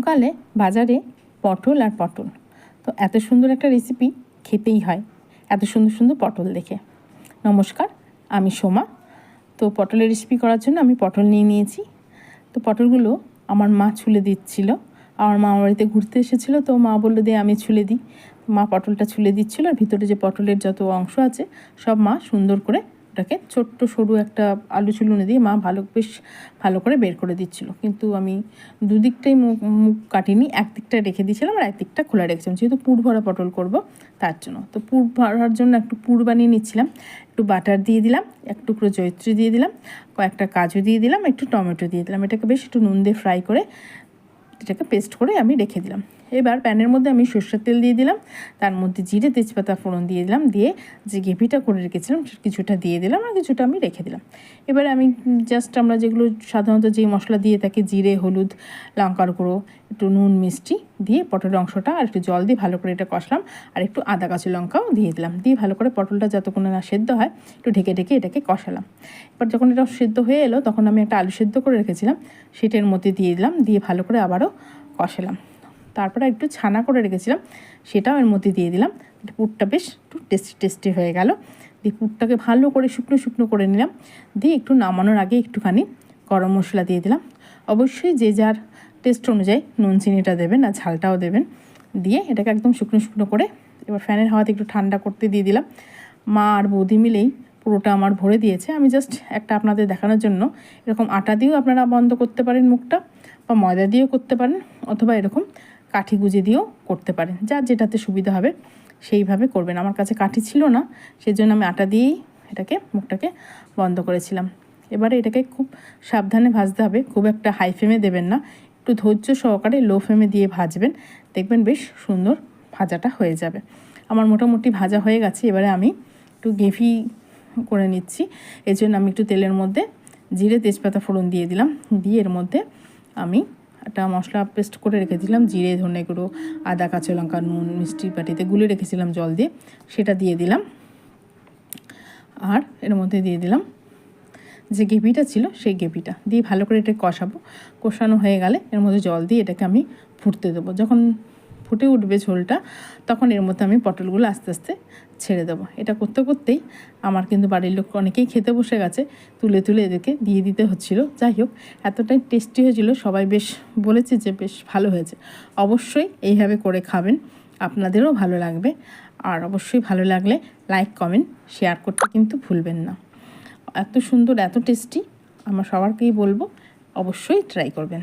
গরমকালে বাজারে পটল আর পটল, তো এত সুন্দর একটা রেসিপি খেতেই হয় এত সুন্দর সুন্দর পটল দেখে। নমস্কার, আমি সোমা। তো পটলের রেসিপি করার জন্য আমি পটল নিয়ে নিয়েছি। তো পটলগুলো আমার মা ছুলে দিচ্ছিল। আমার মা আমার বাড়িতে ঘুরতে এসেছিলো, তো মা বললো দিয়ে আমি ছুলে দিই। মা পটলটা ছুলে দিচ্ছিলো, আর ভিতরে যে পটলের যত অংশ আছে সব মা সুন্দর করে ওটাকে ছোট্ট সরু একটা আলু চুলুনে দিয়ে মা বেশ ভালো করে বের করে দিচ্ছিল। কিন্তু আমি দুদিকটাই মুখ কাটিনি, একদিকটা রেখে দিয়েছিলাম আর একদিকটা খোলা রেখেছিলাম, যেহেতু পুর ভরা পটল করব তার জন্য। তো পুর ভরার জন্য একটু পুর বানিয়ে নিচ্ছিলাম। একটু বাটার দিয়ে দিলাম, এক টুকরো জয়িত্রী দিয়ে দিলাম, কয়েকটা কাজু দিয়ে দিলাম, একটু টমেটো দিয়ে দিলাম। এটাকে বেশ একটু নুন দিয়ে ফ্রাই করে এটাকে পেস্ট করে আমি রেখে দিলাম। এবার প্যানের মধ্যে আমি সরষের তেল দিয়ে দিলাম, তার মধ্যে জিরে তেজপাতা ফোড়ন দিয়ে দিলাম, দিয়ে যে গ্রেভিটা করে রেখেছিলাম কিছুটা দিয়ে দিলাম আর কিছুটা আমি রেখে দিলাম। এবারে আমি জাস্ট আমরা যেগুলো সাধারণত যেই মশলা দিয়ে থাকি, জিরে, হলুদ, লঙ্কার গুঁড়ো, একটু নুন, মিষ্টি দিয়ে পটলের অংশটা আর একটু জল দিয়ে ভালো করে এটা কষলাম, আর একটু আদা কাঁচা লঙ্কাও দিয়ে দিলাম। দিয়ে ভালো করে পটলটা যতক্ষণ না সেদ্ধ হয় একটু ঢেকে ঢেকে এটাকে কষালাম। এবার যখন এটা সেদ্ধ হয়ে এলো তখন আমি একটা আলু সেদ্ধ করে রেখেছিলাম, সেটার মধ্যে দিয়ে দিলাম, দিয়ে ভালো করে আবারও কষালাম। তারপরে একটু ছানা করে রেখেছিলাম সেটাও এর মধ্যে দিয়ে দিলাম। পুরটা বেশ একটু টেস্টি হয়ে গেল। দিয়ে পুরটাকে ভালো করে শুকনো শুকনো করে নিলাম। দিয়ে একটু নামানোর আগে একটুখানি গরম মশলা দিয়ে দিলাম। অবশ্যই যে যার টেস্ট অনুযায়ী নুন চিনিটা দেবেন আর ঝালটাও দেবেন। দিয়ে এটাকে একদম শুকনো শুকনো করে এবার ফ্যানের হাওয়াতে একটু ঠান্ডা করতে দিয়ে দিলাম। মা আর বৌদি মিলেই পুরোটা আমার ভরে দিয়েছে। আমি জাস্ট একটা আপনাদের দেখানোর জন্য এরকম আটা দিয়েও আপনারা বন্ধ করতে পারেন মুখটা, বা ময়দা দিয়েও করতে পারেন, অথবা এরকম কাঠি গুঁজে দিয়েও করতে পারেন, যার যেটাতে সুবিধা হবে সেইভাবে করবেন। আমার কাছে কাঠি ছিল না, সেই জন্য আমি আটা দিয়েই এটাকে মুখটাকে বন্ধ করেছিলাম। এবারে এটাকে খুব সাবধানে ভাজতে হবে, খুব একটা হাই ফ্লেমে দেবেন না, একটু ধৈর্য সহকারে লো ফ্লেমে দিয়ে ভাজবেন, দেখবেন বেশ সুন্দর ভাজাটা হয়ে যাবে। আমার মোটামুটি ভাজা হয়ে গেছে। এবারে আমি একটু গ্রেভি করে নিচ্ছি, এই জন্য আমি একটু তেলের মধ্যে জিরে তেজপাতা ফোড়ন দিয়ে দিলাম। দিয়ে এর মধ্যে আমি একটা মশলা পেস্ট করে রেখেছিলাম, জিরে, ধনে গুঁড়ো, আদা, কাঁচা লঙ্কা, নুন, মিষ্টির বাটিতে গুলে রেখেছিলাম জল দিয়ে, সেটা দিয়ে দিলাম। আর এর মধ্যে দিয়ে দিলাম যে গ্রেভিটা ছিল সেই গ্রেভিটা দিয়ে ভালো করে এটা কষাবো। কষানো হয়ে গেলে এর মধ্যে জল দিয়ে এটাকে আমি ফুটতে দেবো। যখন ফুটে উঠবে ঝোলটা তখন এর মধ্যে আমি পটলগুলো আস্তে আস্তে ছেড়ে দেবো। এটা করতে করতেই আমার কিন্তু বাড়ির লোক অনেকেই খেতে বসে গেছে, তুলে তুলে এদেরকে দিয়ে দিতে হচ্ছিলো। যাই হোক, এতটাই টেস্টি হয়েছিল, সবাই বেশ বলেছে যে বেশ ভালো হয়েছে। অবশ্যই এইভাবে করে খাবেন, আপনাদেরও ভালো লাগবে। আর অবশ্যই ভালো লাগলে লাইক, কমেন্ট, শেয়ার করতে কিন্তু ভুলবেন না। এত সুন্দর, এত টেস্টি, আমার সবারকেই বলবো অবশ্যই ট্রাই করবেন।